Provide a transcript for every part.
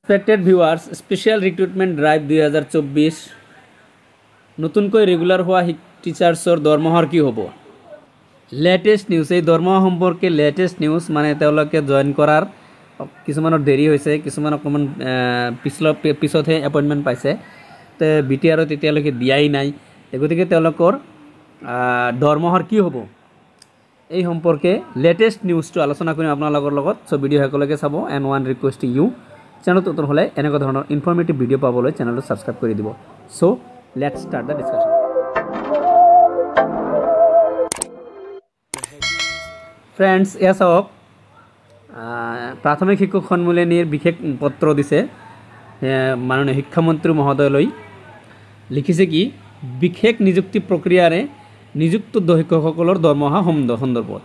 ৰেসপেক্টেড viewers, special recruitment drive 2024 নতুনকৈ regular হওয়া টিচাৰ্সৰ দৰমহাৰ কি হ'ব। লেটেষ্ট নিউজ, এই দৰমহা সম্পৰ্কে লেটেষ্ট নিউজ, মানে তেওঁলোকে জইন কৰাৰ কিছুমানৰ দেৰি হৈছে, কিছুমান অকণমান পিছতহে এপইণ্টমেণ্ট পাইছে, তো BTRত এতিয়ালৈকে দিয়াই নাই। গতিকে তেওঁলোকৰ দৰমহাৰ কি হ'ব এই সম্পৰ্কে লেটেষ্ট নিউজটো আলোচনা কৰিম আপোনালোকৰ লগত। চ' ভিডিঅ' সকলোকে চাব। এণ্ড ওৱান ৰিকুৱেষ্ট ইউ, চেনেলটো নতুন হ'লে এনেকুৱা ধৰণৰ ইনফৰ্মেটিভ ভিডিঅ' পাবলৈ চেনেলটো ছাবস্ক্ৰাইব কৰি দিব। So' let's start the discussion. Friends, এয়া চাওক, প্ৰাথমিক শিক্ষক সন্মিলনীৰ বিশেষ পত্ৰ দিছে মাননীয় শিক্ষামন্ত্ৰী মহোদয়লৈ। লিখিছে কি, বিশেষ নিযুক্তি প্ৰক্ৰিয়াৰে নিযুক্ত শিক্ষকসকলৰ দৰমহা সন্দৰ্ভত।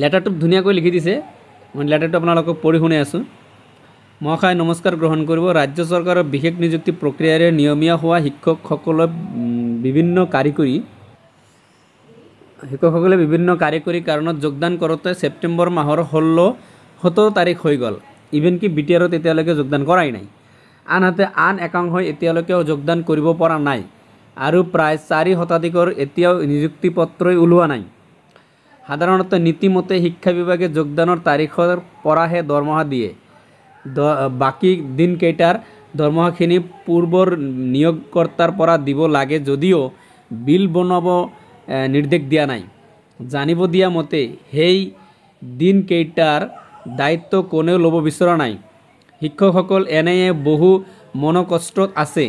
লেটাৰটো ধুনীয়াকৈ লিখি দিছে, মই লেটাৰটো আপোনালোকক পঢ়ি শুনাই আছোঁ। মহাশয় নমস্কাৰ গ্ৰহণ কৰিব। ৰাজ্য চৰকাৰৰ বিশেষ নিযুক্তি প্ৰক্ৰিয়াৰে নিয়মীয়া হোৱা শিক্ষকসকলে বিভিন্ন কাৰিকৰী কাৰণত যোগদান কৰোঁতে ছেপ্টেম্বৰ মাহৰ 17 তাৰিখ হৈ গ'ল। ইভেন কি BTRত এতিয়ালৈকে যোগদান কৰাই নাই। আনহাতে আন একাংশই এতিয়ালৈকেও যোগদান কৰিব পৰা নাই আৰু প্ৰায় 4% এতিয়াও নিযুক্তি পত্ৰই ওলোৱা নাই। সাধাৰণতে নীতিমতে শিক্ষা বিভাগে যোগদানৰ তাৰিখৰ পৰাহে দৰমহা দিয়ে। বাকী দিনকেইটাৰ দৰমহাখিনি পূৰ্বৰ নিয়োগকৰ্তাৰ পৰা দিব লাগে যদিও বিল বনাব নিৰ্দেশ দিয়া নাই। জানিব দিয়া মতে সেই দিনকেইটাৰ দায়িত্ব কোনেও ল'ব বিচৰা নাই। শিক্ষকসকল এনেয়ে বহু মনকষ্টত আছে,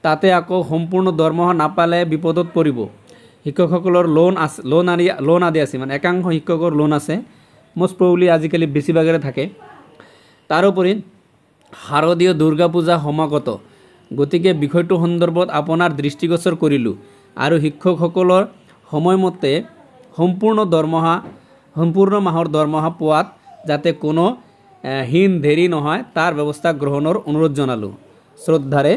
তাতে আকৌ সম্পূৰ্ণ দৰমহা নাপালে বিপদত পৰিব। শিক্ষকসকলৰ লোন আদি আছে, মানে একাংশ শিক্ষকৰ লোন আছে, মষ্ট প্ৰবলি আজিকালি বেছিভাগেৰে থাকে। তাৰোপৰি শাৰদীয় দুৰ্গা পূজা সমাগত, গতিকে বিষয়টো সন্দৰ্ভত আপোনাৰ দৃষ্টিগোচৰ কৰিলোঁ আৰু শিক্ষকসকলৰ সময়মতে সম্পূৰ্ণ মাহৰ দৰমহা পোৱাত যাতে কোনো দেৰি নহয় তাৰ ব্যৱস্থা গ্ৰহণৰ অনুৰোধ জনালোঁ। শ্ৰদ্ধাৰে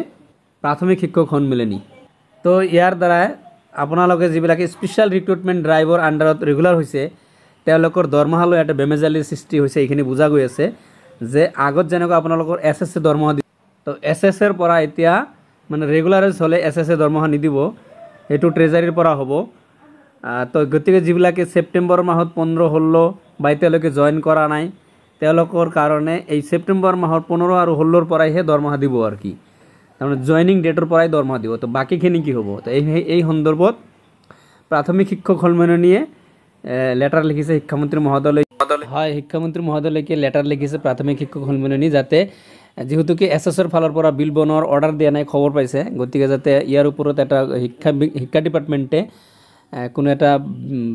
প্ৰাথমিক শিক্ষক সন্মিলনী। তো ইয়াৰ দ্বাৰাই আপোনালোকে যিবিলাকে স্পেচিয়েল ৰিক্ৰুটমেণ্ট ড্ৰাইভৰ আণ্ডাৰত ৰেগুলাৰ হৈছে তেওঁলোকৰ দৰমহালৈ এটা বেমেজালিৰ সৃষ্টি হৈছে। এইখিনি বুজা গৈ আছে যে আগত যেনেকৈ আপোনালোকৰ SSC দৰমহা দিব, তো SSCৰ পৰা এতিয়া মানে ৰেগুলাৰাইজ হ'লে SSC দৰমহা নিদিব, সেইটো ট্ৰেজাৰীৰ পৰা হ'ব। তো গতিকে যিবিলাকে ছেপ্টেম্বৰ মাহত 15, 16 বা এতিয়ালৈকে জইন কৰা নাই তেওঁলোকৰ কাৰণে এই ছেপ্টেম্বৰ মাহৰ 15 আৰু 16ৰ পৰাইহে দৰমহা দিব আৰু কি, তাৰমানে জইনিং ডেটৰ পৰাই দৰমহা দিব। তো বাকীখিনি কি হ'ব, তো এই সন্দৰ্ভত প্ৰাথমিক শিক্ষক সন্মিলনীয়ে লেটাৰ লিখিছে শিক্ষামন্ত্ৰী মহোদয়লৈ। হয়, শিক্ষামন্ত্ৰী মহোদয়লৈকে লেটাৰ লিখিছে প্ৰাথমিক শিক্ষক সন্মিলনী, যাতে যিহেতুকে SSCৰ ফালৰ পৰা বিল বনোৱাৰ অৰ্ডাৰ দিয়া নাই, খবৰ পাইছে, গতিকে যাতে ইয়াৰ ওপৰত এটা শিক্ষা ডিপাৰ্টমেণ্টে কোনো এটা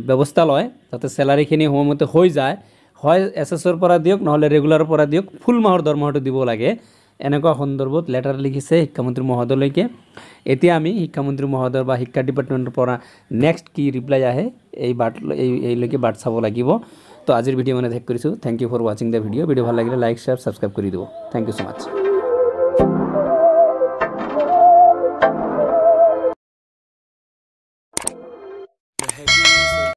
ব্যৱস্থা লয় যাতে চেলাৰীখিনি সময়মতে হৈ যায়। হয় SSCৰ পৰা দিয়ক, নহ'লে ৰেগুলাৰৰ পৰা দিয়ক, ফুল মাহৰ দৰমহাটো দিব লাগে। এনেকুৱা সন্দৰ্ভত লেটাৰ লিখিছে শিক্ষামন্ত্ৰী মহোদয়লৈকে। এতিয়া আমি শিক্ষামন্ত্ৰী মহোদয় বা শিক্ষা ডিপাৰ্টমেণ্টৰ পৰা নেক্সট কি ৰিপ্লাই আহে এইলৈকে বাট চাব লাগিব। তো আজিৰ ভিডিঅ' মানে শেষ কৰিছোঁ। থেংক ইউ ফৰ ৱাচিং দ্য ভিডিঅ'। ভাল লাগিলে লাইক, শ্বেয়াৰ, ছাবস্ক্ৰাইব কৰি দিব। Thank you so' much.